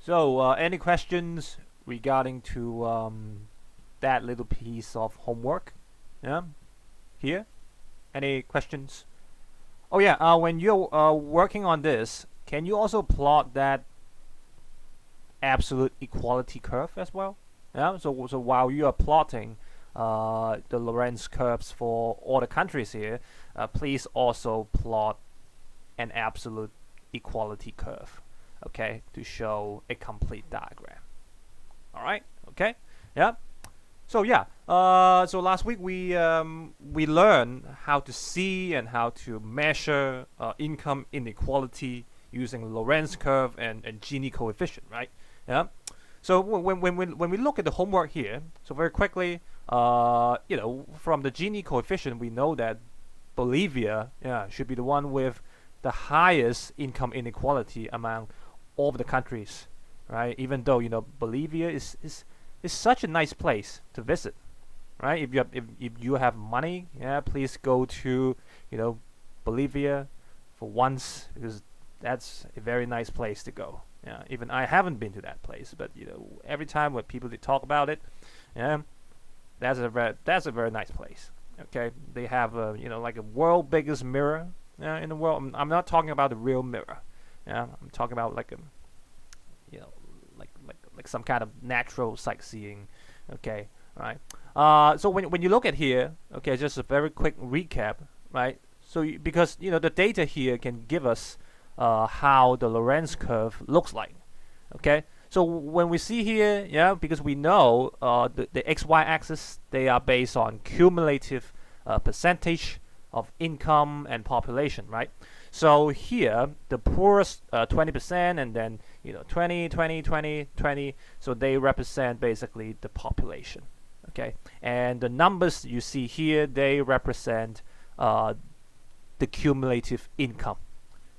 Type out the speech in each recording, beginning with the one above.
So, any questions regarding to that little piece of homework? Yeah, here. Any questions? Oh yeah. When you're working on this, can you also plot that absolute equality curve as well? Yeah. So while you are plotting the Lorenz curves for all the countries here, please also plot an absolute equality curve. Okay, to show a complete diagram. All right. Okay. Yeah. So yeah. So last week we learned how to see and how to measure income inequality using Lorenz curve and Gini coefficient, right? Yeah. So when we look at the homework here, so very quickly, from the Gini coefficient, we know that Bolivia, yeah, should be the one with the highest income inequality among all of the countries, right? Even though Bolivia is such a nice place to visit, right? If you have money, yeah, please go to Bolivia for once, because that's a very nice place to go. Yeah, even I haven't been to that place, but every time when people they talk about it, yeah, that's a very nice place. Okay, they have like a world biggest mirror in the world. I'm not talking about the real mirror. Yeah, I'm talking about like a like some kind of natural sightseeing. Okay, right. So when you look at here, okay, just a very quick recap, right? So because the data here can give us how the Lorenz curve looks like. Okay, so when we see here, yeah, because we know the XY axis, they are based on cumulative percentage of income and population, right? So here, the poorest 20%, and then 20, 20, 20, 20. So they represent basically the population. Okay, and the numbers you see here, they represent the cumulative income.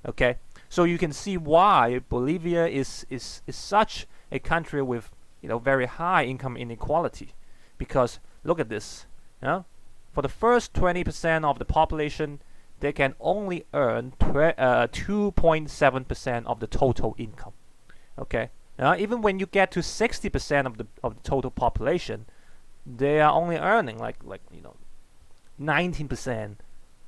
Okay, so you can see why Bolivia is such a country with very high income inequality, because look at this. For the first 20% of the population, they can only earn 2.7% of the total income. Okay, even when you get to 60% of the total population, they are only earning like 19%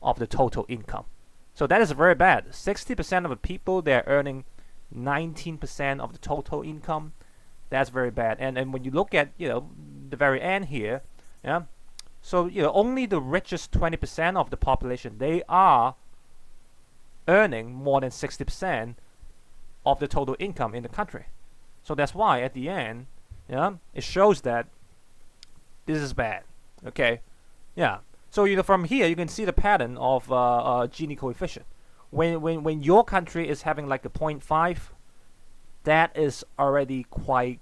of the total income. So that is very bad. 60% of the people, they're earning 19% of the total income. That's very bad. And when you look at the very end here, yeah. So only the richest 20% of the population, they are earning more than 60% of the total income in the country. So that's why at the end, yeah, it shows that this is bad. Okay, yeah. So from here you can see the pattern of Gini coefficient. When your country is having like a 0.5, that is already quite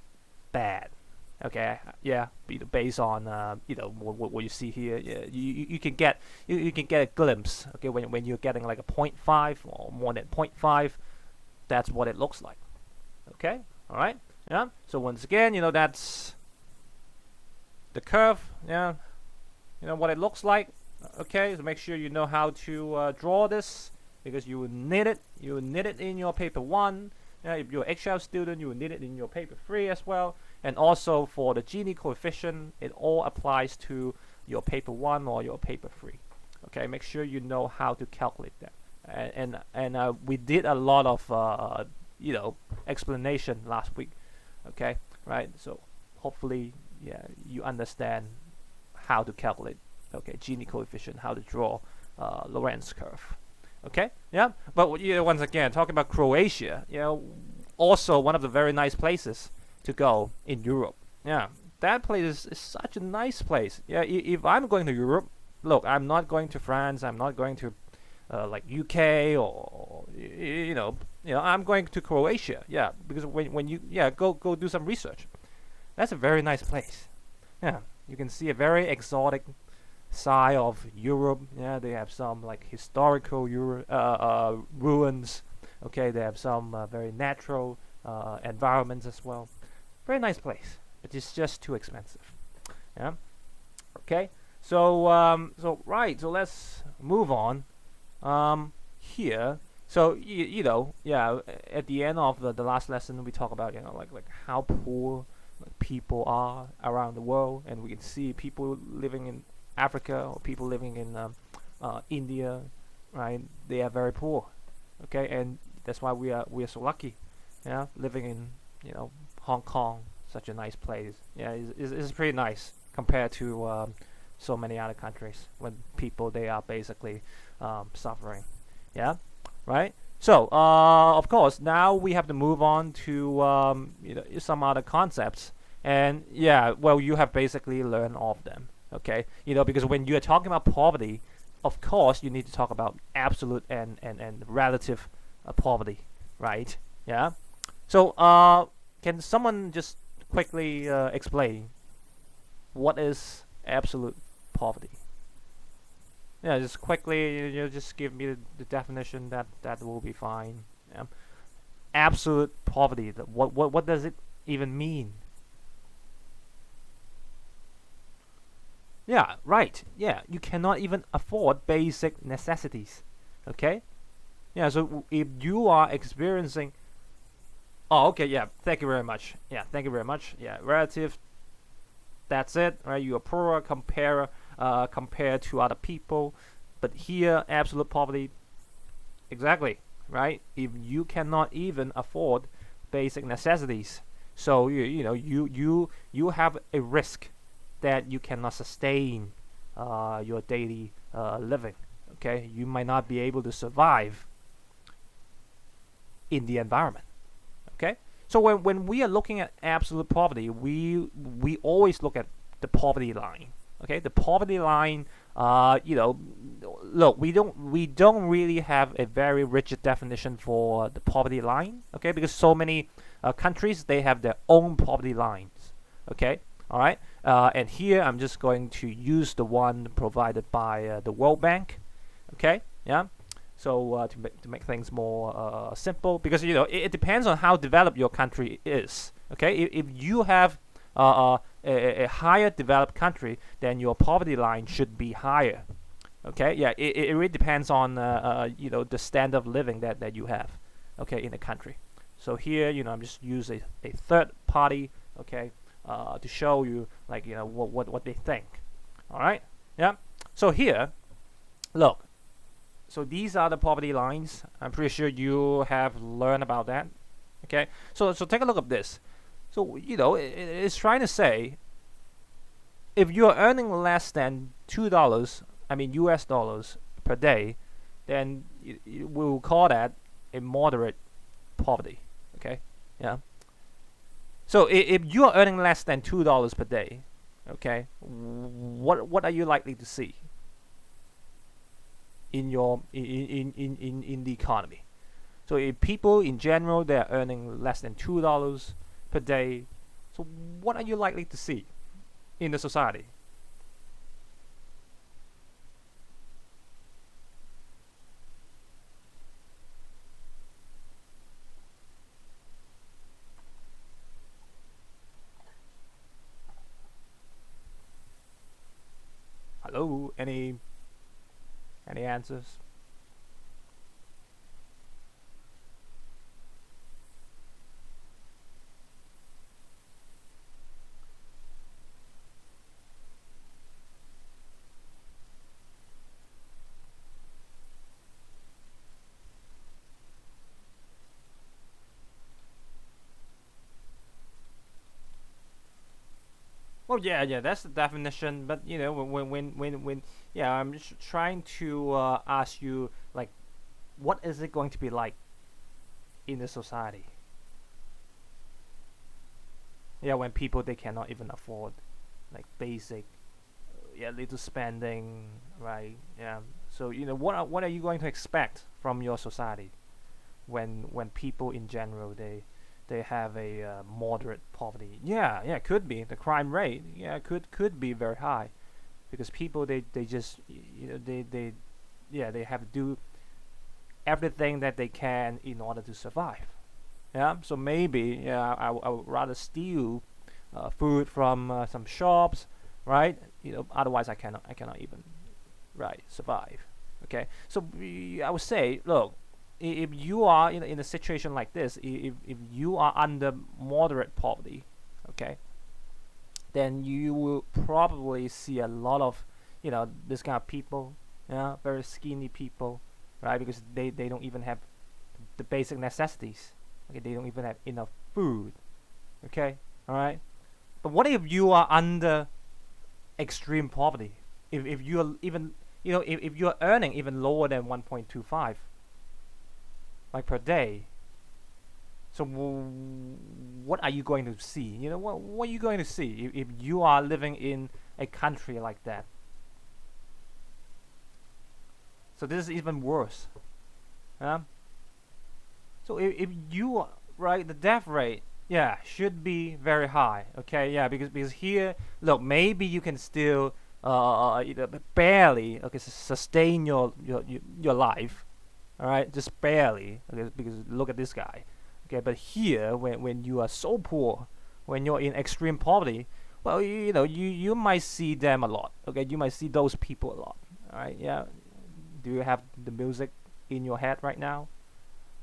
bad. Okay, yeah, based on what you see here, yeah, you can get you can get a glimpse. Okay, when you're getting like a 0.5 or more than 0.5, that's what it looks like. Okay, all right, yeah. So once again, that's the curve. Yeah, what it looks like. Okay, so make sure you know how to draw this, because you will need it. You will need it in your paper 1. If you're an HL student, you will need it in your paper 3 as well. And also for the Gini coefficient, it all applies to your paper 1 or your paper 3. Okay, make sure you know how to calculate that. And we did a lot of explanation last week. Okay, right? So hopefully, yeah, you understand how to calculate. Okay, Gini coefficient, how to draw Lorenz curve. Okay, yeah. But once again, talking about Croatia, also one of the very nice places to go in Europe. Yeah, that place is such a nice place. Yeah, if I'm going to Europe, look, I'm not going to France. I'm not going to like UK or I'm going to Croatia. Yeah, because when you go do some research. That's a very nice place. Yeah, you can see a very exotic side of Europe. Yeah, they have some like historical ruins. Okay, they have some very natural environments as well. Very nice place, but it's just too expensive. Yeah. Okay. So right. So let's move on. Here. So yeah. At the end of the last lesson, we talk about like how poor like, people are around the world, and we can see people living in Africa or people living in India, right? They are very poor. Okay, and that's why we are so lucky, yeah, living in Hong Kong, such a nice place. Yeah, it's pretty nice compared to so many other countries when people they are basically suffering. Yeah, right. So of course now we have to move on to some other concepts, and yeah, well you have basically learned all of them. Okay, because when you are talking about poverty, of course you need to talk about absolute and relative poverty, right? Yeah. So can someone just quickly explain what is absolute poverty? Yeah, just quickly, just give me the definition. That will be fine. Yeah. Absolute poverty. What does it even mean? Yeah, right. Yeah, you cannot even afford basic necessities. Okay. Yeah. So if you are experiencing, oh, okay. Yeah. Thank you very much. Yeah. Thank you very much. Yeah. Relative. That's it. Right. You are poorer compared to other people. But here, absolute poverty. Exactly. Right. If you cannot even afford basic necessities, so you have a risk that you cannot sustain your daily living. Okay, you might not be able to survive in the environment. Okay, so when we are looking at absolute poverty, we always look at the poverty line. Okay, the poverty line. Look, we don't really have a very rigid definition for the poverty line. Okay, because so many countries they have their own poverty lines. Okay, all right. And here I'm just going to use the one provided by the World Bank. Okay, yeah. So to make things more simple, because it depends on how developed your country is. Okay, if you have a higher developed country, then your poverty line should be higher. Okay, yeah, it really depends on the standard of living that you have. Okay, in the country. So here, I'm just using a third party. Okay, to show you like what they think. All right, yeah. So here, look. So these are the poverty lines. I'm pretty sure you have learned about that. Okay, so take a look at this. So it's trying to say if you are earning less than $2, I mean U.S. dollars per day, then we'll call that a moderate poverty. Okay, yeah. So if you are earning less than $2 per day, okay, what are you likely to see in your in the economy? So if people in general they are earning less than $2 per day, so what are you likely to see in the society? Hello, any answers? Well, yeah, that's the definition. But yeah, I'm just trying to ask you like, what is it going to be like in the society? Yeah, when people they cannot even afford like basic, yeah, little spending, right? Yeah. So what are you going to expect from your society when people in general they have a moderate poverty? Yeah, could be the crime rate. Yeah, could be very high because people they just they yeah they have to do everything that they can in order to survive. Yeah, so maybe yeah I would rather steal food from some shops, right? Otherwise I cannot even right survive. Okay, so I would say, look, if you are in a situation like this, if you are under moderate poverty, okay, then you will probably see a lot of this kind of people, very skinny people, right? Because they don't even have the basic necessities. Okay, they don't even have enough food. Okay, all right. But what if you are under extreme poverty? If you are even if you are earning even lower than 1.25 like per day, so what are you going to see? What are you going to see if you are living in a country like that? So this is even worse. So if you right, the death rate, should be very high. Okay, because here, look, maybe you can still barely sustain your life. All right, just barely. Okay, because look at this guy. Okay, but here, when you are so poor, when you're in extreme poverty, well, you might see them a lot. Okay, you might see those people a lot. All right, yeah. Do you have the music in your head right now?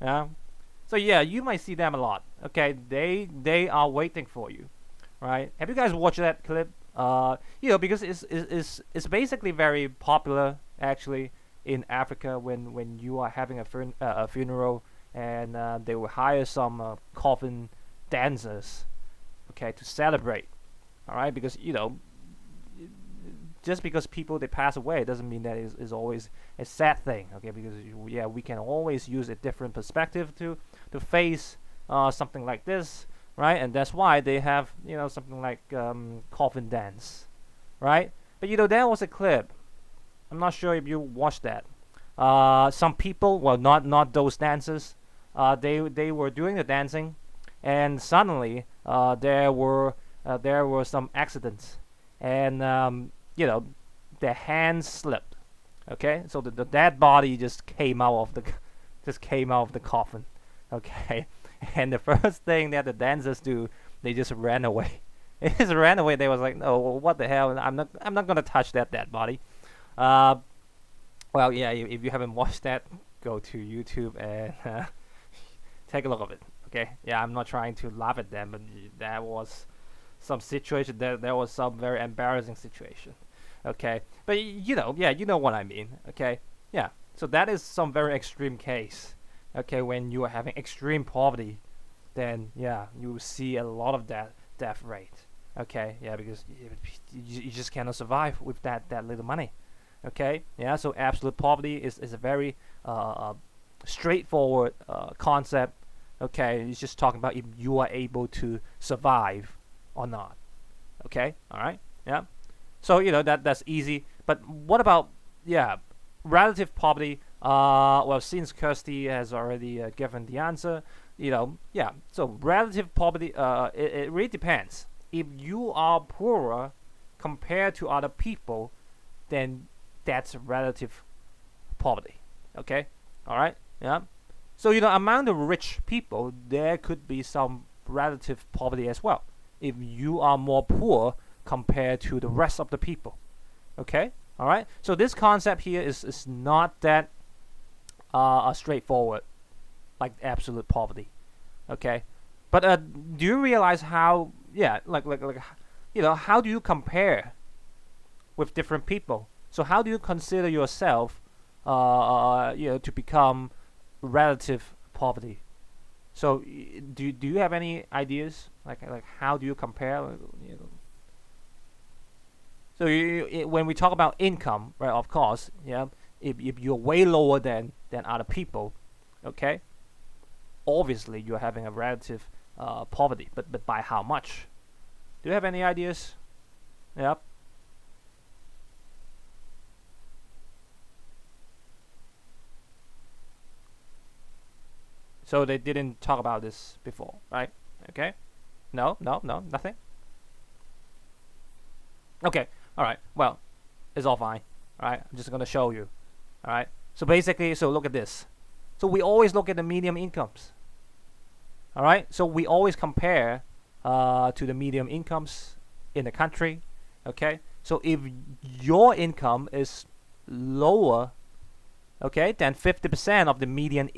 Yeah. So you might see them a lot. Okay, they are waiting for you, right? Have you guys watched that clip? Because it's basically very popular actually in Africa when you are having a funeral, and they will hire some coffin dancers, okay, to celebrate. All right, because just because people they pass away doesn't mean that is always a sad thing. Okay, because we can always use a different perspective to face something like this, right? And that's why they have something like coffin dance, right? But there was a clip. I'm not sure if you watched that. Some people, well, not those dancers, they were doing the dancing, and suddenly there were some accidents, and their hands slipped. Okay, so the dead body just came out of the coffin. Okay, and the first thing that the dancers do, they just ran away. They just ran away. They was like, no, what the hell? I'm not gonna touch that dead body. Well, if you haven't watched that, go to YouTube and take a look of it. Okay, I'm not trying to laugh at them, but that was some situation. There was some very embarrassing situation. Okay, but you know what I mean. Okay, so that is some very extreme case. Okay, when you are having extreme poverty, then you will see a lot of death rate. Okay, because you just cannot survive with that little money. Okay, so absolute poverty is a very straightforward concept. Okay, it's just talking about if you are able to survive or not. Okay, all right, so that's easy. But what about relative poverty? Well, since Kirsty has already given the answer, so relative poverty, it really depends. If you are poorer compared to other people, then that's relative poverty. Okay, all right, So among the rich people, there could be some relative poverty as well. If you are more poor compared to the rest of the people. Okay, all right. So this concept here is not that straightforward, like absolute poverty. Okay, but do you realize how how do you compare with different people? So how do you consider yourself to become relative poverty? So do you have any ideas like how do you compare? So when we talk about income, right? Of course, if you're way lower than other people, okay, obviously you're having a relative poverty, but by how much? Do you have any ideas? Yep. So they didn't talk about this before, right? Okay. No, nothing. Okay. All right. Well, it's all fine. All right. I'm just gonna show you. All right. So basically, look at this. So we always look at the medium incomes. All right. So we always compare to the medium incomes in the country. Okay. So if your income is lower okay, then 50% of the median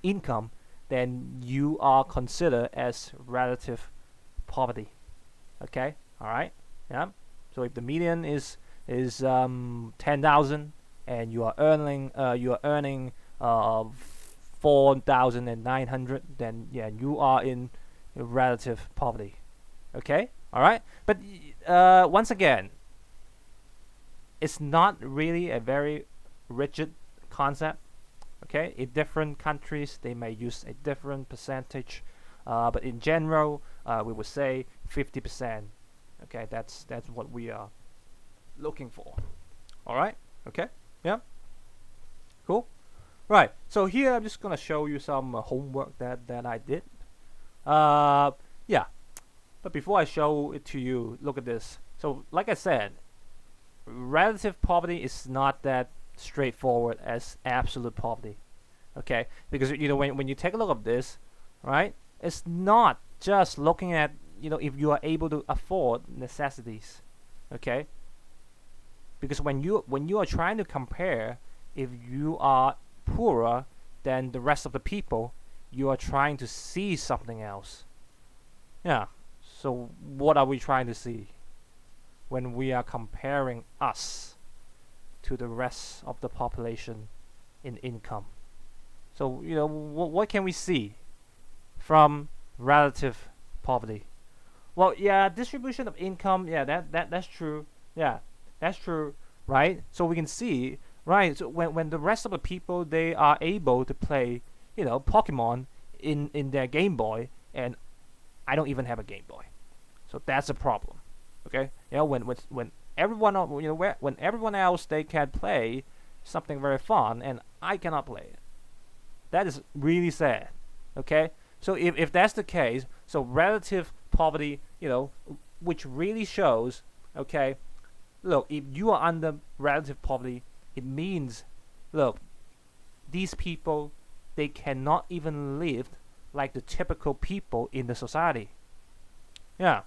income, then you are considered as relative poverty. Okay, all right, yeah. So if the median is 10,000 and you are earning 4,900, then yeah, you are in relative poverty. Okay, all right. But once again, it's not really a very rigid concept. Okay, in different countries they may use a different percentage, but in general, we would say 50%. Okay, that's what we are looking for. All right. Okay. Yeah. Cool. Right. So here I'm just gonna show you some homework that I did. Yeah. But before I show it to you, look at this. So like I said, relative poverty is not that straightforward as absolute poverty. Okay, because when you take a look at this, right, it's not just looking at if you are able to afford necessities. Okay, because when you are trying to compare, if you are poorer than the rest of the people, you are trying to see something else. Yeah. So what are we trying to see when we are comparing us to the rest of the population in income? So what can we see from relative poverty? Well, yeah, distribution of income. Yeah, that's true. Yeah, that's true. Right. So we can see, right. So when the rest of the people, they are able to play Pokemon in their Game Boy, and I don't even have a Game Boy. So that's a problem. Okay. When everyone when everyone else they can play something very fun and I cannot play it. That is really sad. Okay. So if that's the case, so relative poverty, which really shows, okay, look, if you are under relative poverty, it means, look, these people, they cannot even live like the typical people in the society. Yeah.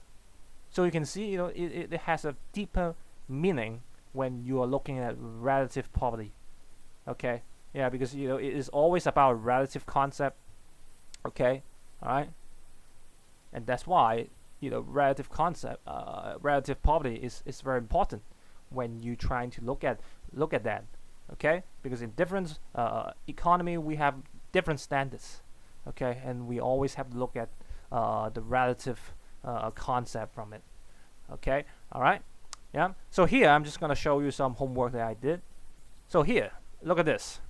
So you can see, it has a deeper meaning when you are looking at relative poverty. Okay. Yeah, because it is always about a relative concept. Okay. All right. And that's why relative poverty is very important when you trying to look at that. Okay. Because in different economy we have different standards. Okay, and we always have to look at the relative concept from it. Okay, all right, yeah. So here I'm just gonna show you some homework that I did. So here, look at this.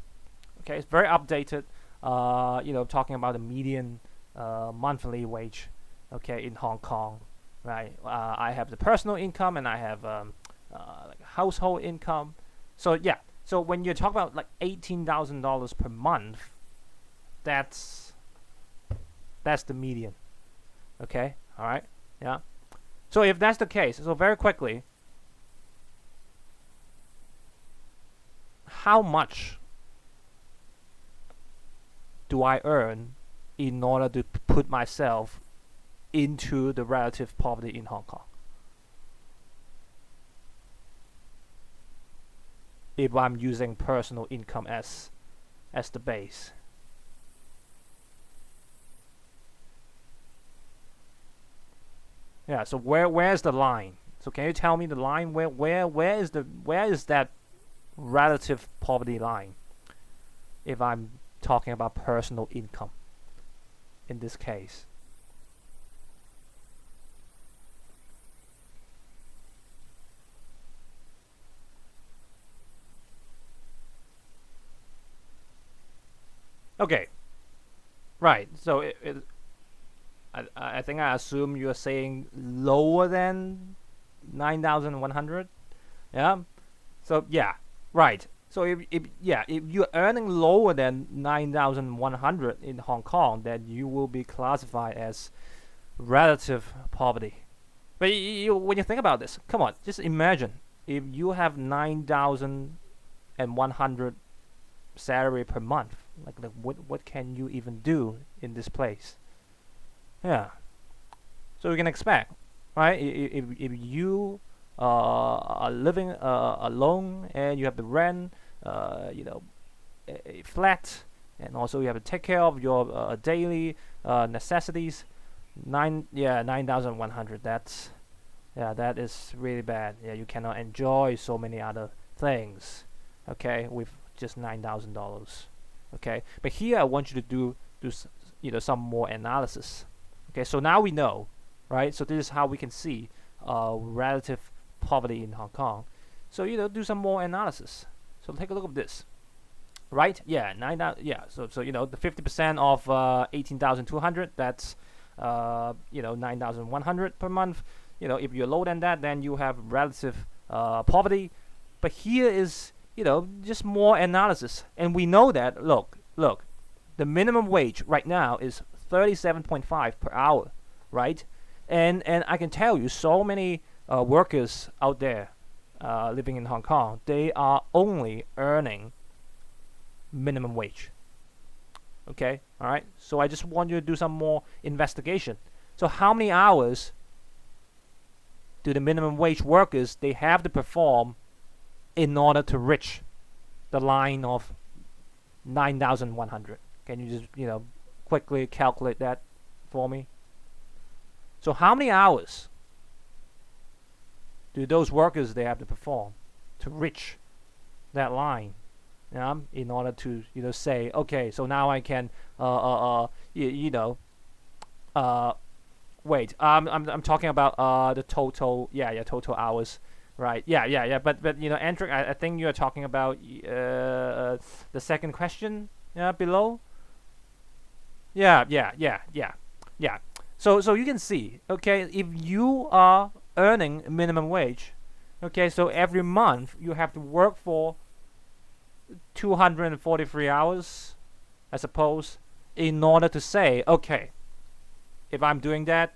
Okay, it's very updated. Talking about the median monthly wage. Okay, in Hong Kong, right? I have the personal income and I have like household income. So yeah, so when you talk about like $18,000 per month, that's the median. Okay, all right, yeah. So if that's the case, so very quickly, how much do I earn in order to put myself into the relative poverty in Hong Kong? If I'm using personal income as the base. Yeah, so where's the line? So can you tell me the line? Where is that relative poverty line? If I'm talking about personal income in this case. Okay. Right. So I think I assume you're saying lower than 9,100. Yeah. So yeah. Right. So if you're earning lower than 9,100 in Hong Kong, then you will be classified as relative poverty. But when you think about this, come on, just imagine if you have 9,100 salary per month. Like what can you even do in this place? Yeah. So we can expect, right? If you are living alone and you have the rent, a flat, and also you have to take care of your daily necessities. 9,100. That is really bad. Yeah, you cannot enjoy so many other things. Okay, with just $9,000. Okay, but here I want you to do some more analysis. Okay, so now we know, right? So this is how we can see relative poverty in Hong Kong. So do some more analysis. So take a look at this. Right? Yeah, 9,000. Yeah. So the 50% of 18,200. That's 9,100 per month. If you're lower than that, then you have relative poverty. But here is just more analysis, and we know that look, the minimum wage right now is 37.5 per hour, right? And I can tell you, so many workers out there living in Hong Kong, they are only earning minimum wage. Okay, all right. So I just want you to do some more investigation. So how many hours do the minimum wage workers they have to perform in order to reach the line of 9,100? Can you just quickly calculate that for me? So how many hours do those workers they have to perform to reach that line? In order to say, okay, so now I can wait, I'm talking about the total total hours, right? But Andrew, I think you are talking about the second question below. Yeah. So you can see, okay, if you are earning minimum wage, okay, so every month you have to work for 243 hours, I suppose, in order to say, okay, if I'm doing that,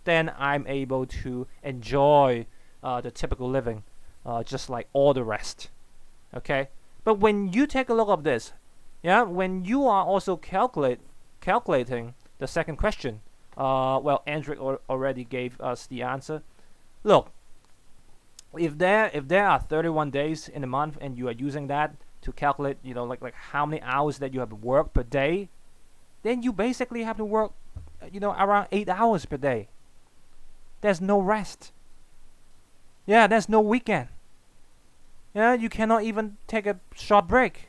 then I'm able to enjoy the typical living, just like all the rest. Okay, but when you take a look at this, when you are also calculating the second question, well, Andrew already gave us the answer. Look, if there are 31 days in a month and you are using that to calculate, like how many hours that you have to work per day, then you basically have to work, around 8 hours per day. There's no rest. Yeah, there's no weekend. Yeah, you cannot even take a short break.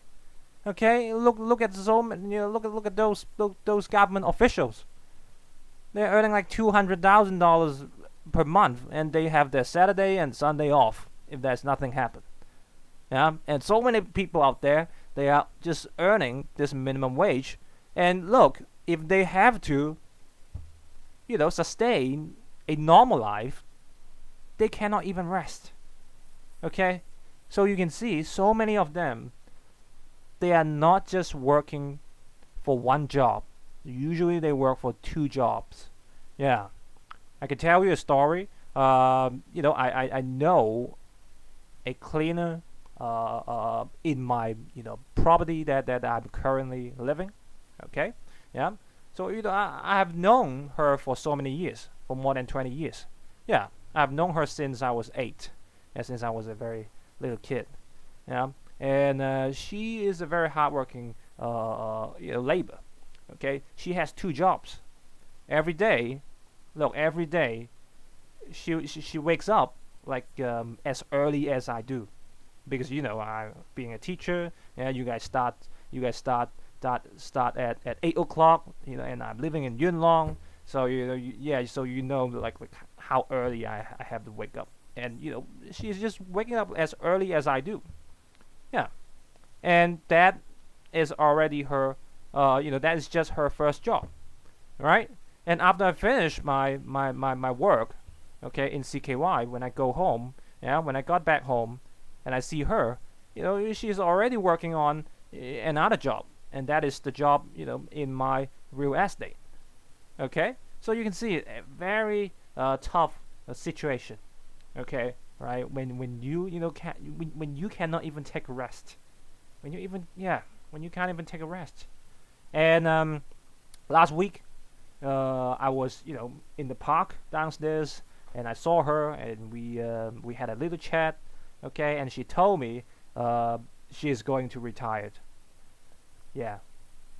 Okay, look at look at those government officials. They're earning like $200,000 per month, and they have their Saturday and Sunday off if there's nothing happen. Yeah, and so many people out there, they are just earning this minimum wage, and look, if they have to, sustain a normal life, they cannot even rest. Okay, so you can see, so many of them, they are not just working for one job. Usually, they work for 2 jobs. Yeah, I can tell you a story. I know a cleaner in my property that I'm currently living. Okay, yeah. So I have known her for so many years, for more than 20 years. Yeah, I've known her since I was 8, and since I was a very little kid. Yeah, and she is a very hardworking labor. Okay, she has 2 jobs. Every day, she wakes up like as early as I do, because I being a teacher, you guys start at 8 o'clock, and I'm living in Yuen Long, so like how early I have to wake up, and she's just waking up as early as I do. Yeah, and that is already her, that is just her first job, right? And after I finish my work, okay, in CKY, when I go home, when I got back home, and I see her, she's already working on another job, and that is the job, in my real estate. Okay, so you can see a very tough situation. Okay, right? When you cannot even take a rest, when you can't even take a rest. And last week, I was in the park downstairs, and I saw her, and we had a little chat. Okay, and she told me she is going to retire. Yeah,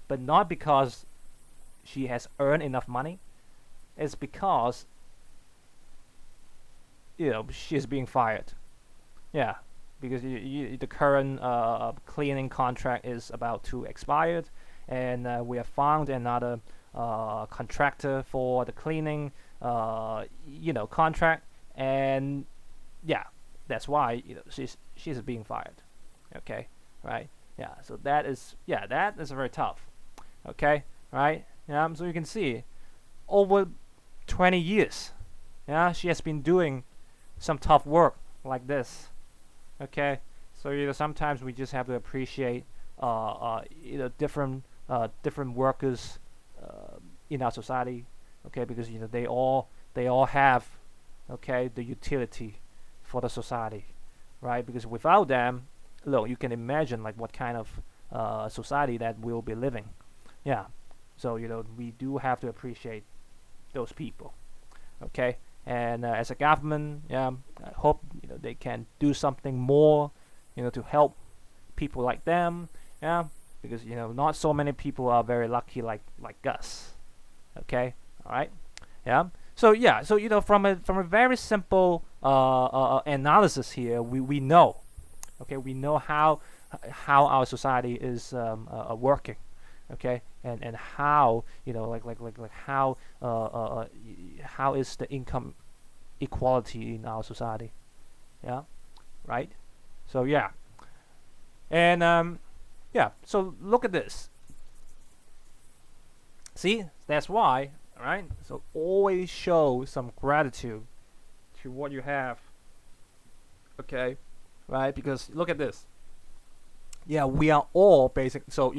but not because she has earned enough money. It's because she is being fired. Yeah, because the current cleaning contract is about to expire, and we have found another contractor for the cleaning contract, and yeah, that's why she's being fired. Okay, right? Yeah, so that is very tough. Okay, right? Yeah, so you can see over 20 years, yeah, she has been doing some tough work like this. Okay, so sometimes we just have to appreciate different workers in our society. Okay, because they all have, okay, the utility for the society, right? Because without them, look, you can imagine like what kind of society that we'll be living. Yeah, so we do have to appreciate those people. Okay, and as a government, yeah, I hope they can do something more, to help people like them. Yeah, because not so many people are very lucky like us. Okay, all right, yeah. So yeah, so from a very simple analysis here, we know, okay, we know how our society is working, okay, and how how is the income equality in our society. Yeah, right. So yeah, and yeah, so look at this. See, that's why, right? So always show some gratitude to what you have. Okay, right? Because look at this. Yeah, we are all basic. So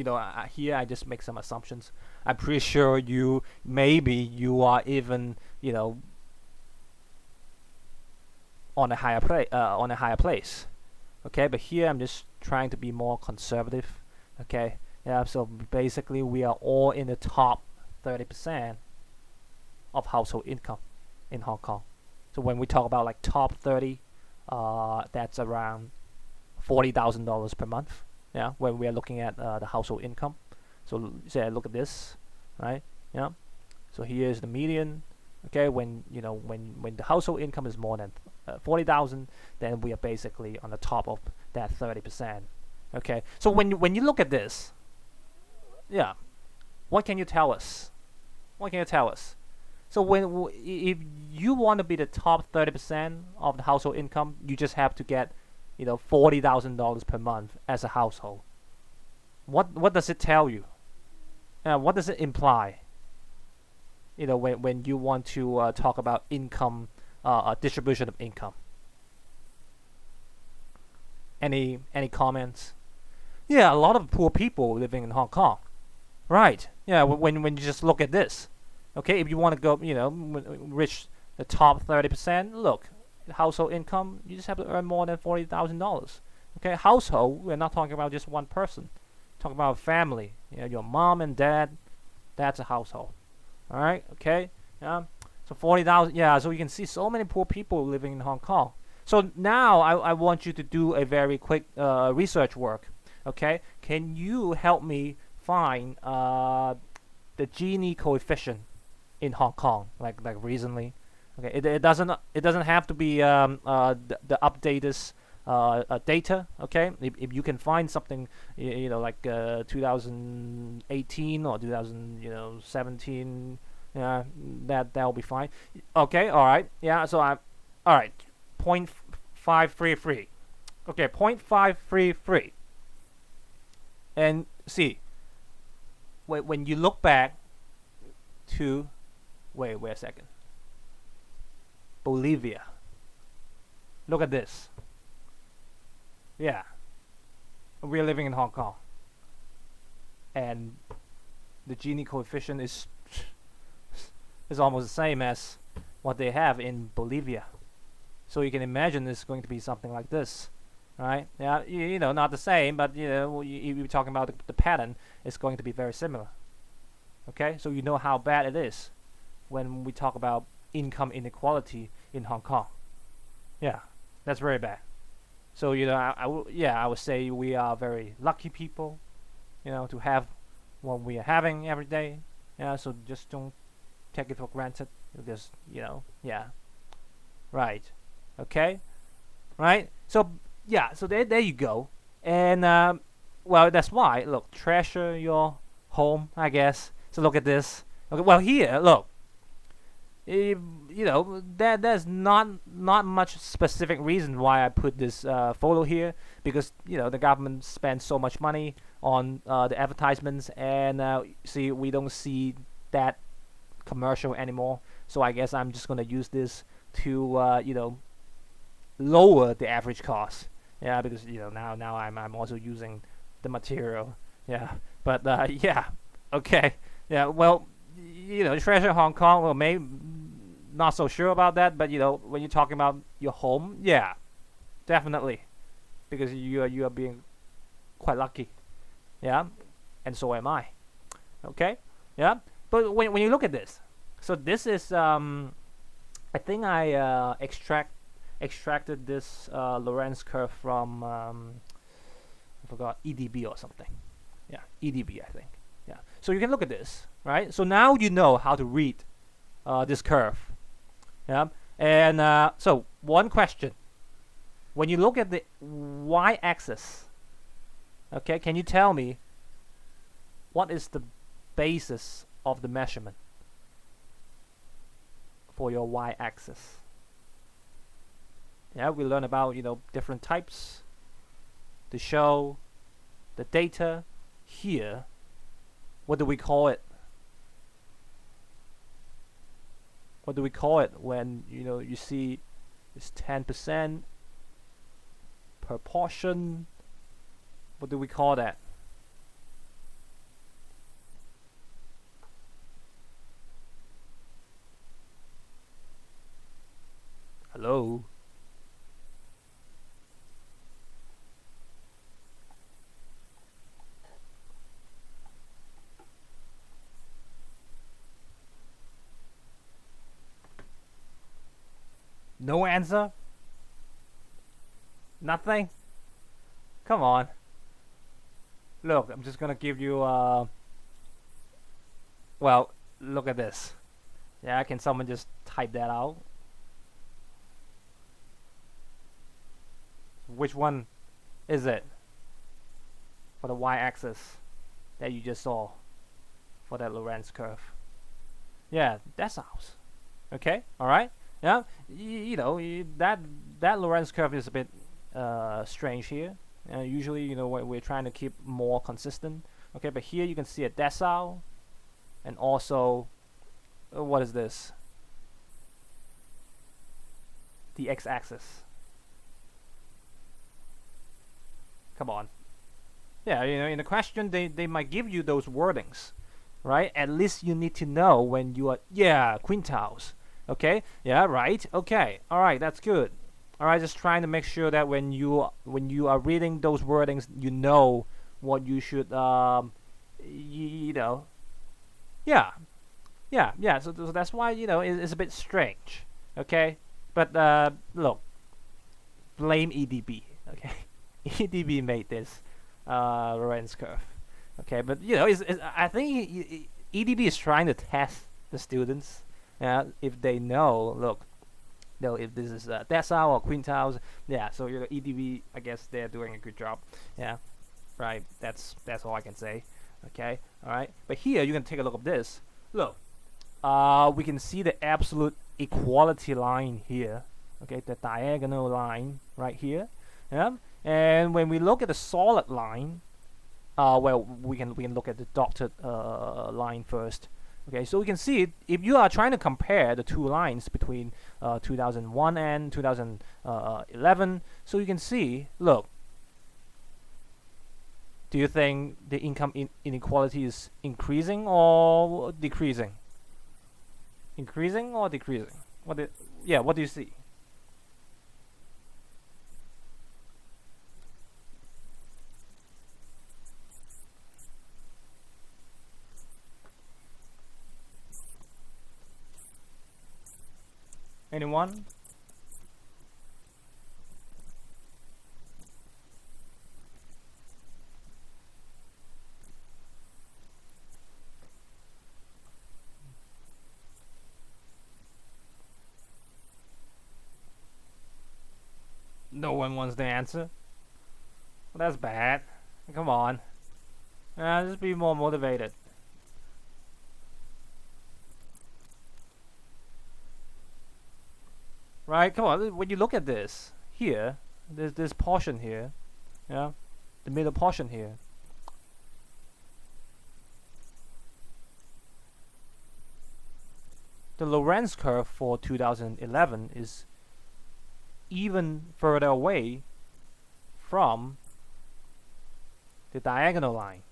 here I just make some assumptions. I'm pretty sure maybe you are even on a higher place. Okay, but here I'm just trying to be more conservative. Okay, yeah. So basically, we are all in the top 30% of household income in Hong Kong. So when we talk about like top 30, that's around $40,000 per month. Yeah, when we are looking at the household income. So say look at this, right? Yeah. So here is the median. Okay, when the household income is more than 40,000, then we are basically on the top of that 30%. Okay, so when you look at this, yeah, what can you tell us? What can you tell us? So if you want to be the top 30% of the household income, you just have to get $40,000 per month as a household. What does it tell you? What does it imply? When you want to talk about income, distribution of income. Any comments? Yeah, a lot of poor people living in Hong Kong. Right. Yeah, when you just look at this. Okay, if you want to go, reach the top 30%, look, household income, you just have to earn more than $40,000. Okay, household, we're not talking about just one person. We're talking about a family. Your mom and dad, that's a household. All right, okay, yeah. So 40,000, yeah. So you can see so many poor people living in Hong Kong. So now I want you to do a very quick research work. Okay, can you help me find the Gini coefficient in Hong Kong, like recently? Okay, it doesn't have to be the updated data. Okay, if you can find something like 2018 or 2017, yeah, that'll be fine. Okay, all right, yeah. So all right, 0.533. Okay, 0.533. And see, when you look back to, wait a second, Bolivia. Look at this. Yeah, we're living in Hong Kong, and the Gini coefficient is almost the same as what they have in Bolivia. So you can imagine it's going to be something like this, right? Yeah, not the same, but if you're talking about the pattern, it's going to be very similar. Okay, so you know how bad it is when we talk about income inequality in Hong Kong. Yeah, that's very bad. So I would say we are very lucky people, to have what we are having every day. Yeah, so just don't take it for granted. Because yeah, right, okay, right. So yeah, so there you go. And well, that's why, look, treasure your home, I guess. So look at this. Okay, well, here, look, there's not much specific reason why I put this photo here, because the government spends so much money on the advertisements, and see, we don't see that commercial anymore. So I guess I'm just gonna use this to lower the average cost. Yeah, because now I'm also using the material. Yeah, but yeah, okay, yeah. Well, treasure Hong Kong. Well, maybe not so sure about that, but when you're talking about your home, yeah, definitely, because you are being quite lucky. Yeah, and so am I. Okay, yeah. But when you look at this, so this is I think I extracted this Lorenz curve from I forgot, EDB or something. Yeah, EDB, I think. Yeah. So you can look at this, right? So now you know how to read this curve. Yeah. And so one question: when you look at the y-axis, okay, can you tell me what is the basis of the measurement for your y-axis? Yeah, we learn about different types to show the data. Here, what do we call it? What do we call it when you see it's 10% per portion? What do we call that? Hello? No answer? Nothing? Come on. Look, I'm just gonna give you well, look at this. Yeah, can someone just type that out? Which one is it for the y-axis that you just saw for that Lorenz curve? Yeah, that's ours. Okay, all right. Yeah, that Lorenz curve is a bit strange here. Usually, we're trying to keep more consistent. Okay, but here you can see a decile, and also, what is this? The x-axis. Come on. Yeah, in the question they might give you those wordings, right? At least you need to know when you are quintiles. Okay, yeah, right. Okay, all right, that's good. All right, just trying to make sure that when you are reading those wordings, you know what you should yeah, yeah. So that's why it's a bit strange. Okay, but look, blame EDB. Okay, EDB made this Lorenz curve. Okay, but I think EDB is trying to test the students. If they know, look, if this is decile or quintiles, yeah. So EDB, I guess they're doing a good job. Yeah, right. That's all I can say. Okay, all right. But here you can take a look at this. Look, we can see the absolute equality line here. Okay, the diagonal line right here. Yeah, and when we look at the solid line, well, we can look at the dotted line first. Okay, so we can see if you are trying to compare the two lines between 2001 and 2011, so you can see, look, do you think the income inequality is increasing or decreasing? Increasing or decreasing? What do you see? Anyone? No one wants the answer. Well, that's bad. Come on. Just be more motivated. Right? Come on. When you look at this here, there's this portion here, yeah, the middle portion here. The Lorenz curve for 2011 is even further away from the diagonal line.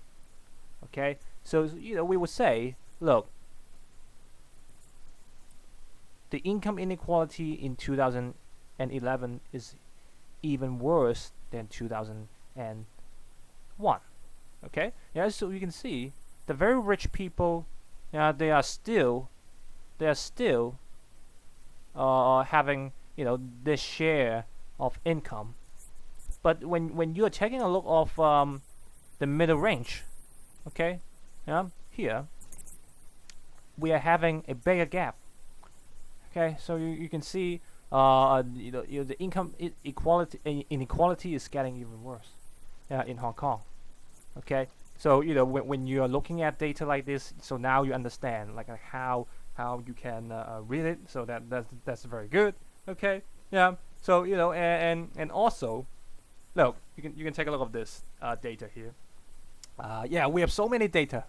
Okay, so we would say, look, the income inequality in 2011 is even worse than 2001. Okay, yeah, so you can see the very rich people, they are still having this share of income, but when you are taking a look of the middle range, okay, here we are having a bigger gap. Okay, so you can see the income inequality is getting even worse in Hong Kong. Okay, so when you are looking at data like this, so now you understand like how you can read it. So that's very good. Okay, yeah. So and also, look, you can take a look at this data here. Yeah, we have so many data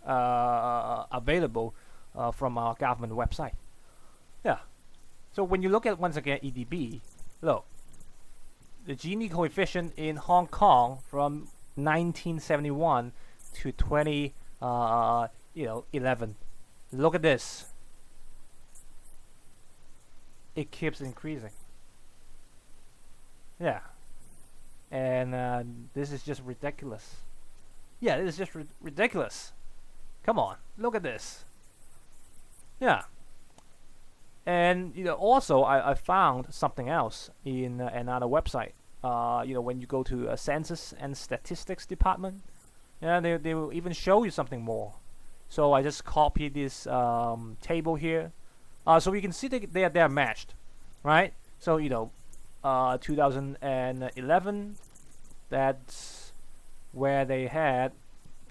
available from our government website. Yeah. So when you look at, once again, EDB, look, the Gini coefficient in Hong Kong from 1971 to 2011. Look at this. It keeps increasing. Yeah. And this is just ridiculous. Yeah, this is just ridiculous. Come on, look at this. Yeah. And also I found something else in another website. When you go to a census and statistics department, they will even show you something more. So I just copy this table here, so you can see they are matched, right? So 2011, that's where they had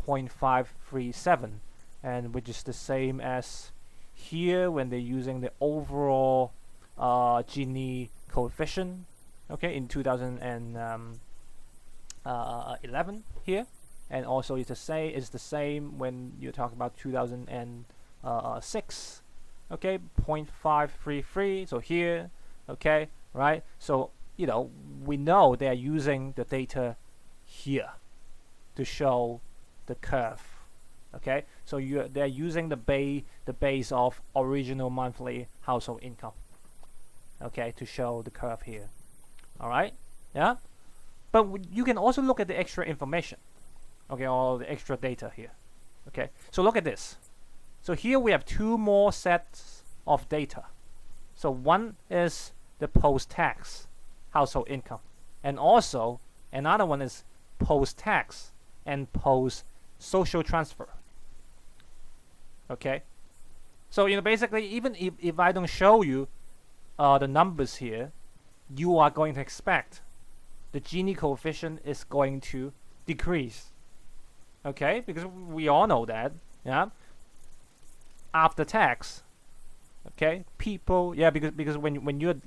0.537, and which is the same as here when they're using the overall Gini coefficient, okay, in 2011 here, and also it's the same when you talk about 2006, okay, 0.533. So here, okay, right? So we know they are using the data here to show the curve. Okay, so they're using the base of original monthly household income, okay, to show the curve here. All right, yeah. But you can also look at the extra information, okay, all the extra data here. Okay, so look at this. So here we have two more sets of data. So one is the post-tax household income, and also another one is post-tax and post-social transfer. Okay, so basically, even if I don't show you the numbers here, you are going to expect the Gini coefficient is going to decrease. Okay, because we all know that, yeah, after tax, okay, people, yeah, because when you're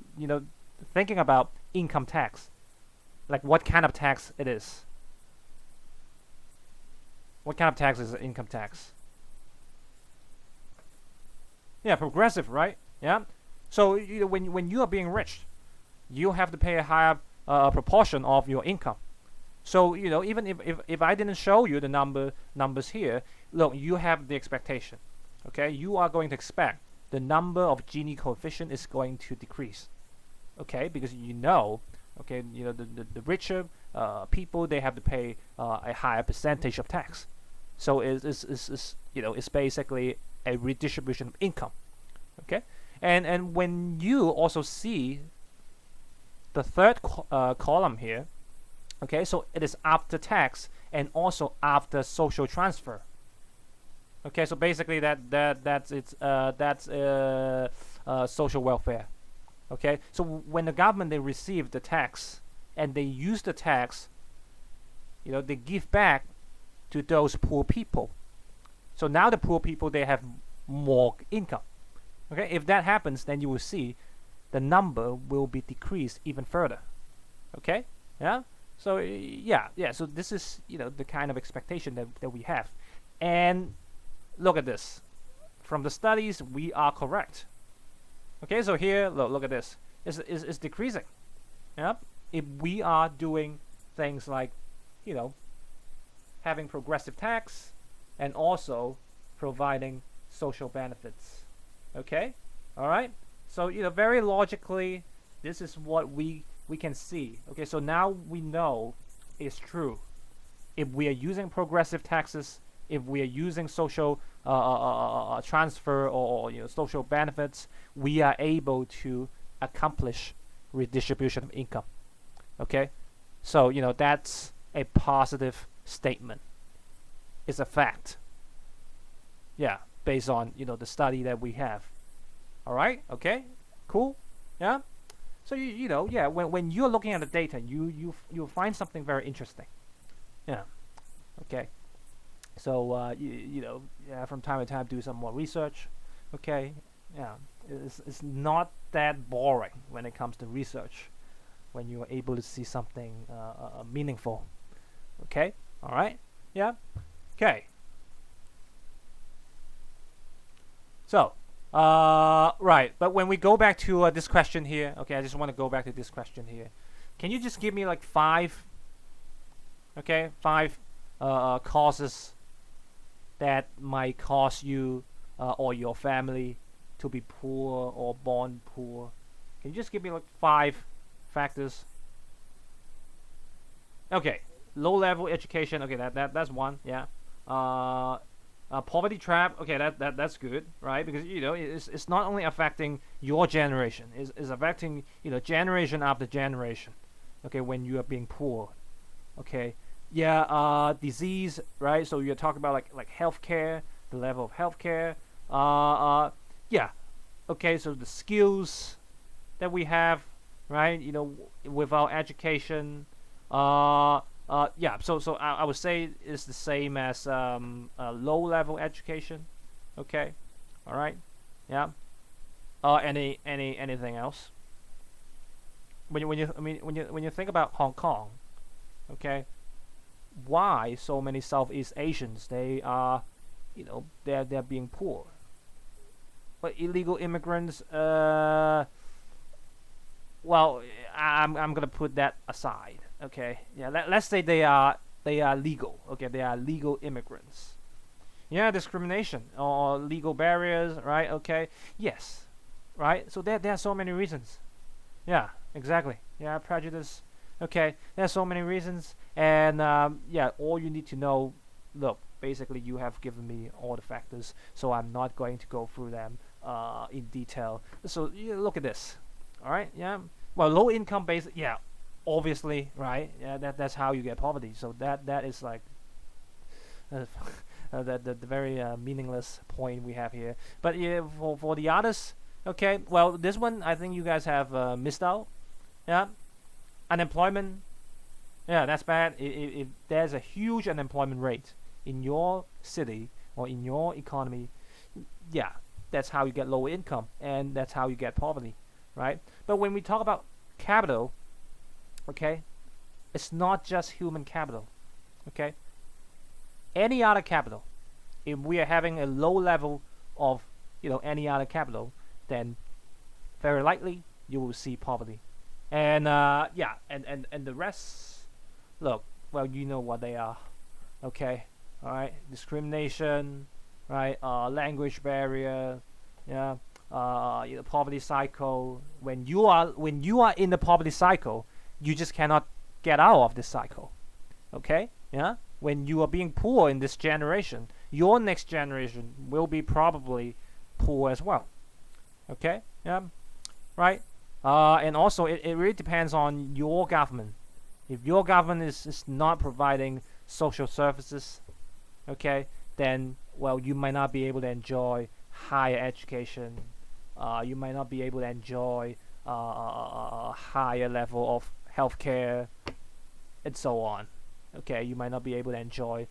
thinking about income tax, like what kind of tax it is, what kind of tax is income tax? Yeah, progressive, right? Yeah. So when you are being rich, you have to pay a higher proportion of your income. So even if I didn't show you the numbers here, look, you have the expectation. Okay, you are going to expect the number of Gini coefficient is going to decrease. Okay, because okay, the richer people, they have to pay a higher percentage of tax. So it's basically a redistribution of income. Okay, and when you also see the third column here, okay, so it is after tax and also after social transfer. Okay, so basically that's social welfare. Okay, so when the government, they receive the tax and they use the tax, they give back to those poor people. So now the poor people, they have more income. Okay, if that happens, then you will see the number will be decreased even further. Okay, yeah. So so this is the kind of expectation that we have. And look at this. From the studies, we are correct. Okay, so here, look at this. It's decreasing. Yep. If we are doing things like, having progressive tax and also providing social benefits. Okay? All right? So, very logically, this is what we can see. Okay, so now we know it's true. If we are using progressive taxes, if we are using social transfer or social benefits, we are able to accomplish redistribution of income. Okay, so that's a positive statement. It's a fact. Yeah, based on the study that we have. All right. Okay. Cool. Yeah. So when you're looking at the data, you'll find something very interesting. Yeah. Okay. So from time to time do some more research. Okay. Yeah. It's not that boring when it comes to research, when you are able to see something meaningful. Okay. All right. Yeah. Okay. So right, but when we go back to this question here, okay, I just want to go back to this question here. Can you just give me like five causes that might cause you or your family to be poor or born poor? Can you just give me like 5 factors? Okay, low level education. Okay, that's one. Yeah. Poverty trap. Okay, that's good, right? Because it's not only affecting your generation, it's affecting generation after generation. Okay, when you are being poor. Okay, yeah. Disease, right? So you're talking about like healthcare, the level of healthcare. Yeah. Okay, so the skills that we have, right? With our education. Yeah, so I would say it's the same as low level education. Okay, all right, yeah. Anything else? When you think about Hong Kong, okay, why so many Southeast Asians they are, they're being poor? But illegal immigrants, well, I'm gonna put that aside. Okay, yeah. Let's say they are legal. Okay, they are legal immigrants. Yeah, discrimination or legal barriers, right? Okay, yes, right. So there are so many reasons. Yeah, exactly. Yeah, prejudice. Okay, there are so many reasons, and yeah, all you need to know. Look, basically, you have given me all the factors, so I'm not going to go through them in detail. So look at this. All right. Yeah. Well, low income based. Yeah. Obviously, right? Yeah, that's how you get poverty. So that is like the very meaningless point we have here. But yeah, for the others, okay. Well, this one I think you guys have missed out. Yeah, unemployment. Yeah, that's bad. If there's a huge unemployment rate in your city or in your economy, yeah, that's how you get low income and that's how you get poverty, right? But when we talk about capital, okay, it's not just human capital. Okay, any other capital, if we are having a low level of any other capital, then very likely you will see poverty. And yeah, and the rest, look, well, you know what they are. Okay, all right, discrimination, right, language barrier, yeah, poverty cycle. When you are in the poverty cycle, you just cannot get out of this cycle. Okay, yeah. When you are being poor in this generation, your next generation will be probably poor as well. Okay, yeah, right. And also, it really depends on your government. If your government is not providing social services, okay, then well, you might not be able to enjoy higher education. You might not be able to enjoy a higher level of healthcare, and so on. Okay, you might not be able to enjoy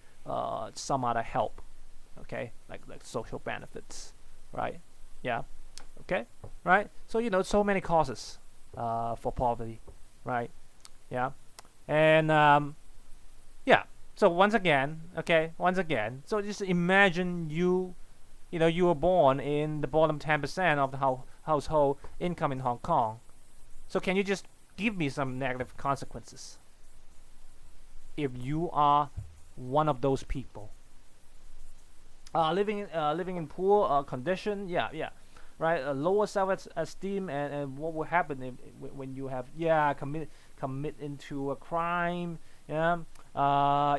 some other help. Okay, like social benefits, right? Yeah. Okay, right. So so many causes for poverty, right? Yeah, and yeah. So once again, so just imagine you were born in the bottom 10% of the household income in Hong Kong. So can you just give me some negative consequences if you are one of those people? Living in poor condition, yeah, right. Lower self-esteem, and what will happen when you have commit into a crime, yeah.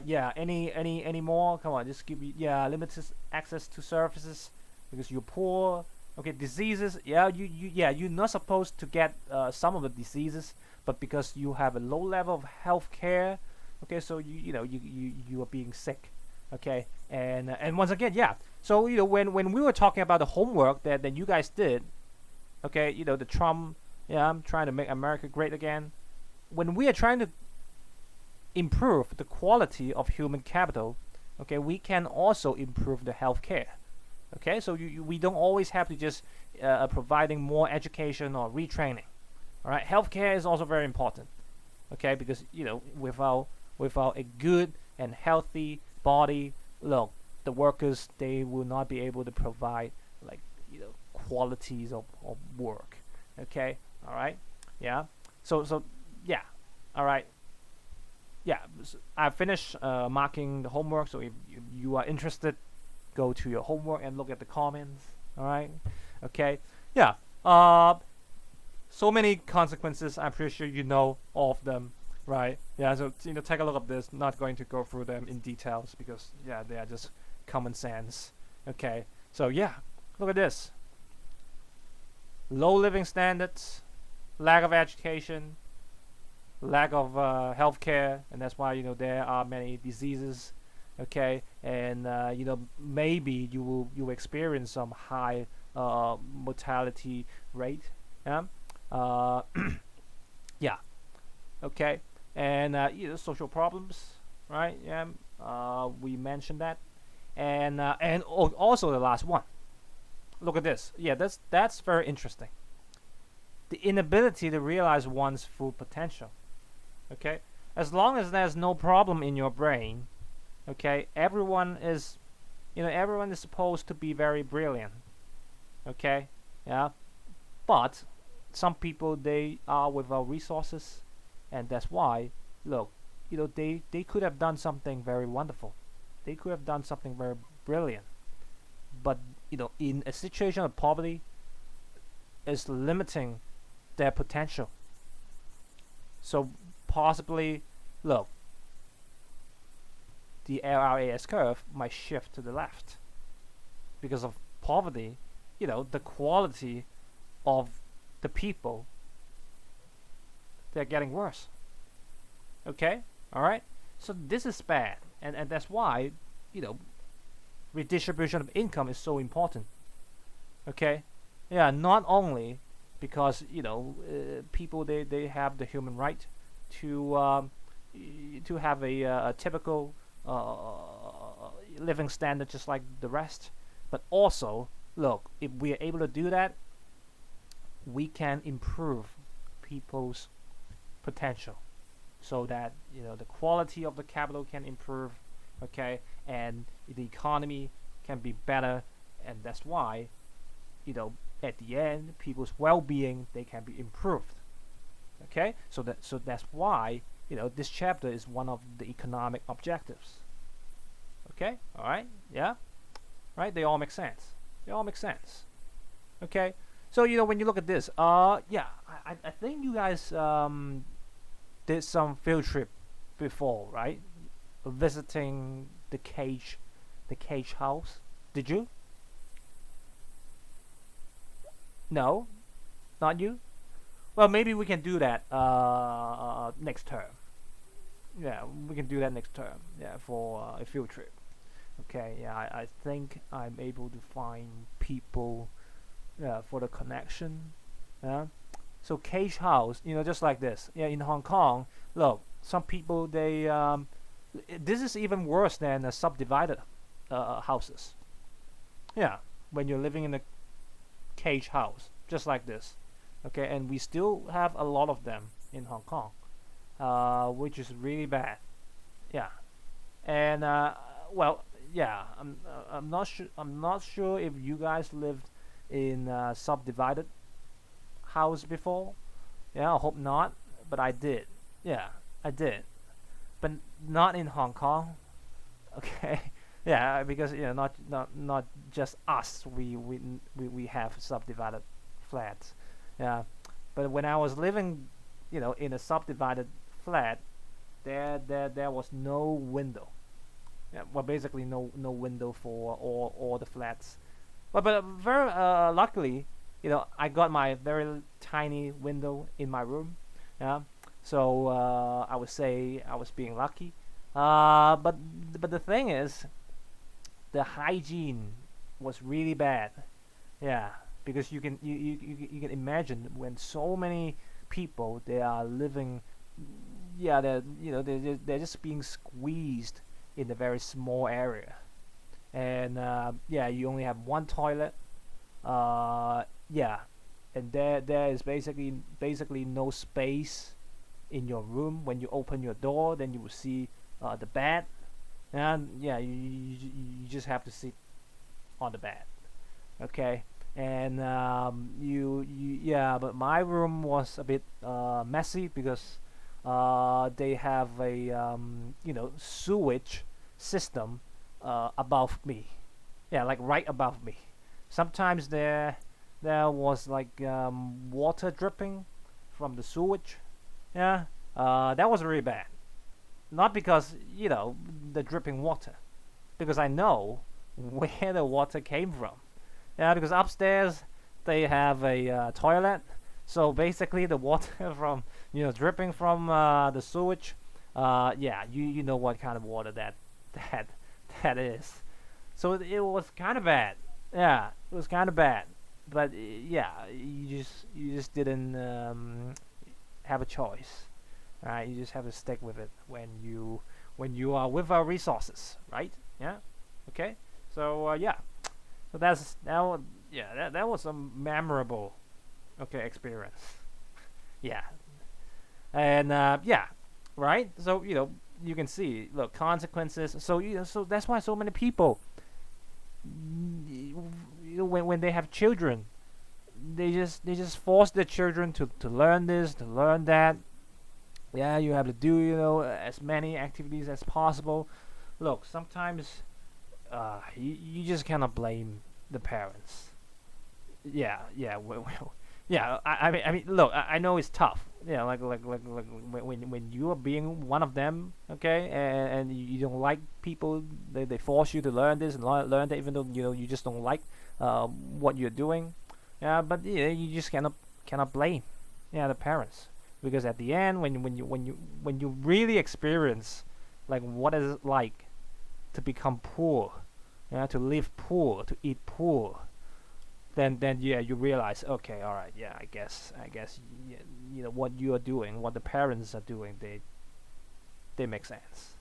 Yeah. Any more? Come on, just give me limited access to services because you're poor. Okay, diseases. Yeah, you're not supposed to get some of the diseases, but because you have a low level of health care, okay, so you are being sick. Okay, and once again, yeah. So when we were talking about the homework that you guys did, okay, the Trump, I'm trying to make America great again. When we are trying to improve the quality of human capital, okay, we can also improve the healthcare. Okay, so we don't always have to just providing more education or retraining. All right, healthcare is also very important. Okay, because without a good and healthy body, look, the workers, they will not be able to provide like qualities of work. Okay, all right, yeah. So yeah, all right. Yeah, I finished marking the homework. So if you are interested, go to your homework and look at the comments. All right, okay, yeah. So many consequences. I'm pretty sure you know all of them, right? Yeah. So take a look at this. Not going to go through them in details because they are just common sense. Okay. So yeah, look at this. Low living standards, lack of education, lack of healthcare, and that's why there are many diseases. Okay, and maybe you will experience some high mortality rate. Yeah. Uh, yeah. Okay, and social problems, right? Yeah. We mentioned that, and also the last one. Look at this. Yeah, that's very interesting. The inability to realize one's full potential. Okay, as long as there's no problem in your brain, okay, everyone is supposed to be very brilliant. Okay, yeah, but some people, they are without resources, and that's why, look, they could have done something very wonderful, they could have done something very brilliant, but in a situation of poverty is limiting their potential. So possibly, look, the LRAS curve might shift to the left because of poverty. The quality of the people, they're getting worse. Okay, all right. So this is bad, and that's why redistribution of income is so important. Okay, yeah, not only because people, they have the human right to have a typical living standard just like the rest, but also, look, if we are able to do that, we can improve people's potential so that the quality of the capital can improve. Okay, and the economy can be better, and that's why at the end, people's well-being, they can be improved. Okay, so that's why this chapter is one of the economic objectives. Okay, all right, yeah, right, they all make sense. Okay, so when you look at this, yeah, I think you guys did some field trip before, right? Visiting the cage house. Did you? No, not you. Well, maybe we can do that next term. Yeah, we can do that next term. Yeah, for a field trip. Okay. Yeah, I think I'm able to find people. Yeah, for the connection. Yeah. So cage house, just like this. Yeah, in Hong Kong, look, some people this is even worse than subdivided houses. Yeah, when you're living in a cage house, just like this. Okay, and we still have a lot of them in Hong Kong, which is really bad. Yeah, and well, yeah, I'm not sure if you guys lived in subdivided house before. Yeah, I hope not, but I did. Yeah, I did, but not in Hong Kong. Okay, yeah, because not just us. We have subdivided flats. Yeah, but when I was living, in a subdivided flat, there was no window. Yeah, well, basically no window for all the flats. But very luckily, I got my very tiny window in my room. Yeah, so I would say I was being lucky. But the thing is, the hygiene was really bad. Yeah, because you can imagine when so many people they are living. Yeah, they're just being squeezed in a very small area, and yeah, you only have one toilet. Yeah, and there is basically no space in your room. When you open your door, then you will see the bed, and yeah, you just have to sit on the bed. Okay, and yeah, but my room was a bit messy because they have a sewage system above me. Yeah, like right above me. Sometimes there was like water dripping from the sewage. Yeah, that was really bad. Not because the dripping water, because I know where the water came from. Yeah, because upstairs they have a toilet, so basically the water from dripping from the sewage. Yeah, you know what kind of water that that is. So it was kind of bad. Yeah, it was kind of bad. But yeah, you just didn't have a choice. Right? You just have to stick with it when you are with our resources, right? Yeah. Okay. So yeah. So that was a memorable experience. Yeah. And yeah, right? So you can see look consequences. So so that's why so many people when they have children, they just force their children to learn this, to learn that. Yeah, you have to do as many activities as possible. Look, sometimes you just cannot blame the parents. Yeah, yeah, yeah. I mean, look, I know it's tough. Yeah, like when you are being one of them, okay, and you don't like people, they force you to learn this and learn that, even though you just don't like what you're doing. Yeah, but you just cannot blame the parents, because at the end, when you really experience like what is it like to become poor, to live poor, to eat poor, then yeah, you realize, okay, all right, yeah, I guess what you are doing, what the parents are doing, they make sense.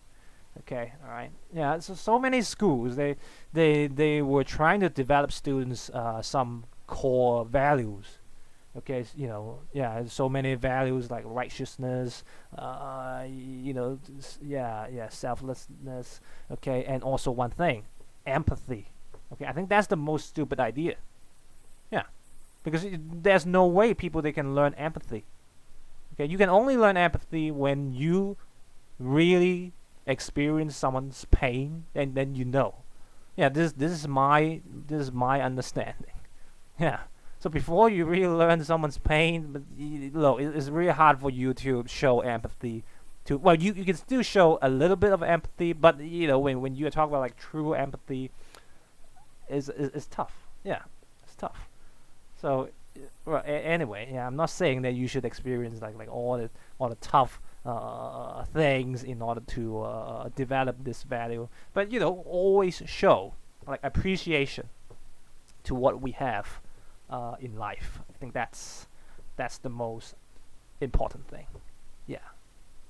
Okay, all right, yeah. So many schools they were trying to develop students some core values. Okay, yeah, so many values like righteousness, yeah, selflessness. Okay, and also one thing, empathy. Okay, I think that's the most stupid idea. Yeah, because there's no way people they can learn empathy. Okay, you can only learn empathy when you really experience someone's pain, and then yeah, this is my understanding. Yeah. So before you really learn someone's pain, but look, it's really hard for you to show empathy. Well, you can still show a little bit of empathy, but when you talk about like true empathy, is tough. Yeah, it's tough. So, well, anyway, yeah, I'm not saying that you should experience like all the tough things in order to develop this value, but always show like appreciation to what we have in life. I think That's the most important thing. Yeah,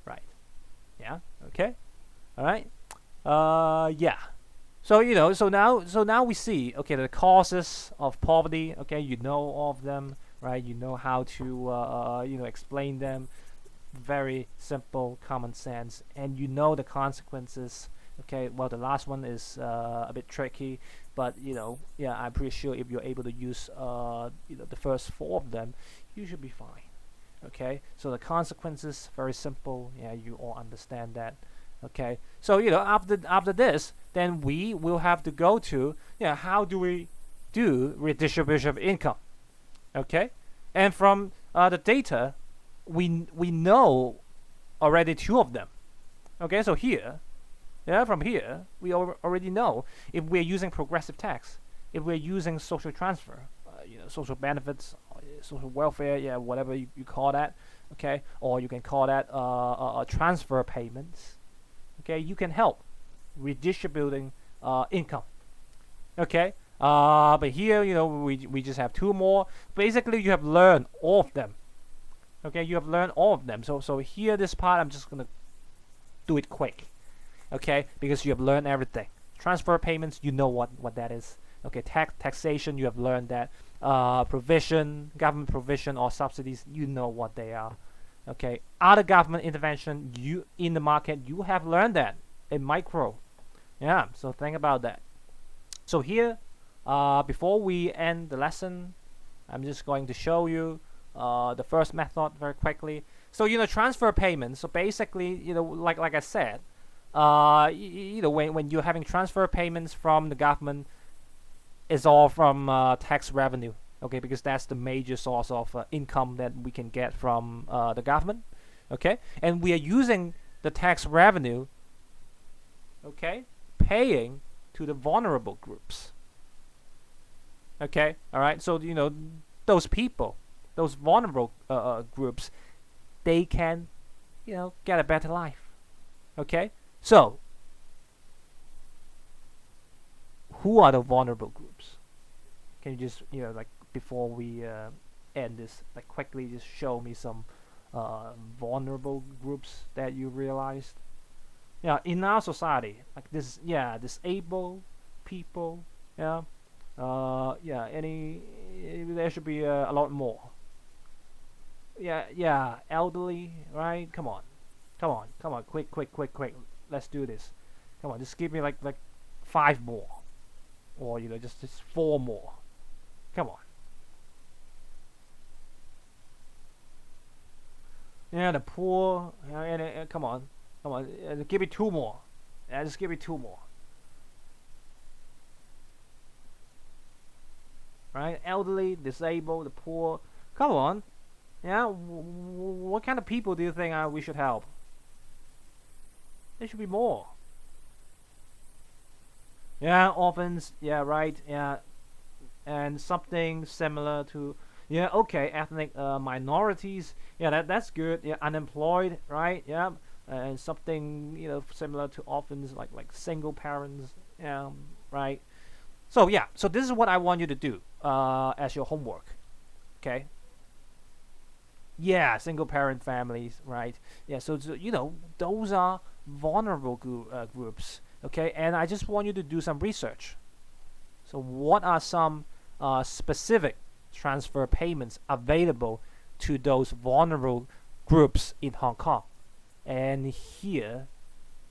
right. Yeah, okay. All right. Yeah. So so now we see, okay, the causes of poverty. Okay, you know all of them, right? You know how to explain them. Very simple, common sense, and you know the consequences. Okay, well, the last one is a bit tricky, but yeah, I'm pretty sure if you're able to use the first four of them, you should be fine. Okay, so the consequences, very simple. Yeah, you all understand that. Okay, so after this, then we will have to go to, how do we do redistribution of income? Okay, and from the data, we know already two of them. Okay, so here, from here we already know if we're using progressive tax, if we're using social transfer, social benefits, social welfare, whatever you call that. Okay, or you can call that transfer payments. Okay, you can help redistributing income. Okay, but here we just have two more. Basically, you have learned all of them. Okay, you have learned all of them. So here, this part, I'm just gonna do it quick. Okay, because you have learned everything. Transfer payments, you know what that is. Okay, taxation, you have learned that. Provision, government provision or subsidies, you know what they are. Okay, other government intervention, you in the market, you have learned that in micro. Yeah, so think about that. So here, before we end the lesson, I'm just going to show you the first method very quickly. So transfer payments. So basically, like I said, when you're having transfer payments from the government, it's all from tax revenue. Okay, because that's the major source of income that we can get from the government. Okay, and we are using the tax revenue. Okay, paying to the vulnerable groups. Okay, all right. So those people, those vulnerable groups, they can get a better life. Okay, so who are the vulnerable groups? Can you just like before we end this, like quickly just show me some vulnerable groups that you realized? Yeah, in our society, like this, disabled people, any, there should be a lot more. Elderly, right? Come on, quick, let's do this. Come on, just give me like 5 more, or just 4 more. Come on. Yeah, the poor. Come on, give me 2 more. Yeah, just give me 2 more. Right, elderly, disabled, the poor. Come on. Yeah, what kind of people do you think we should help? There should be more. Yeah, orphans. Yeah, right. Yeah, and something similar to, okay, ethnic minorities. Yeah, that's good. Yeah, unemployed, right? Yeah, and something similar to orphans, like single parents. Yeah, right. So so this is what I want you to do as your homework. Okay. Yeah, single parent families, right? Yeah, so those are vulnerable groups. Okay, and I just want you to do some research. So what are some specific transfer payments available to those vulnerable groups in Hong Kong? And here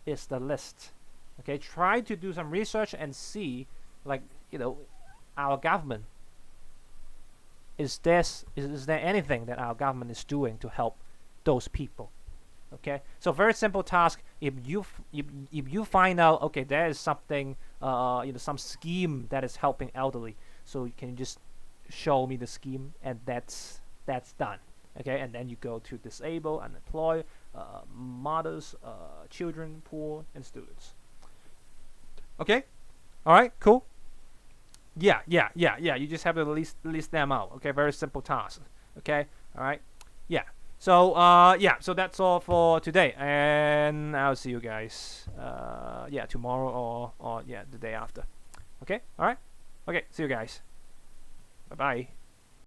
is the list. Okay, try to do some research and see, like, our government. Is there anything that our government is doing to help those people? Okay, so very simple task. If you find out, okay, there is something, some scheme that is helping elderly, so you can just show me the scheme, and that's done. Okay, and then you go to disabled, unemployed, mothers, children, poor, and students. Okay, all right, cool. Yeah. You just have to list them out. Okay, very simple task. Okay, all right. Yeah. So so that's all for today, and I'll see you guys. Tomorrow or the day after. Okay, all right. Okay, see you guys. Bye bye.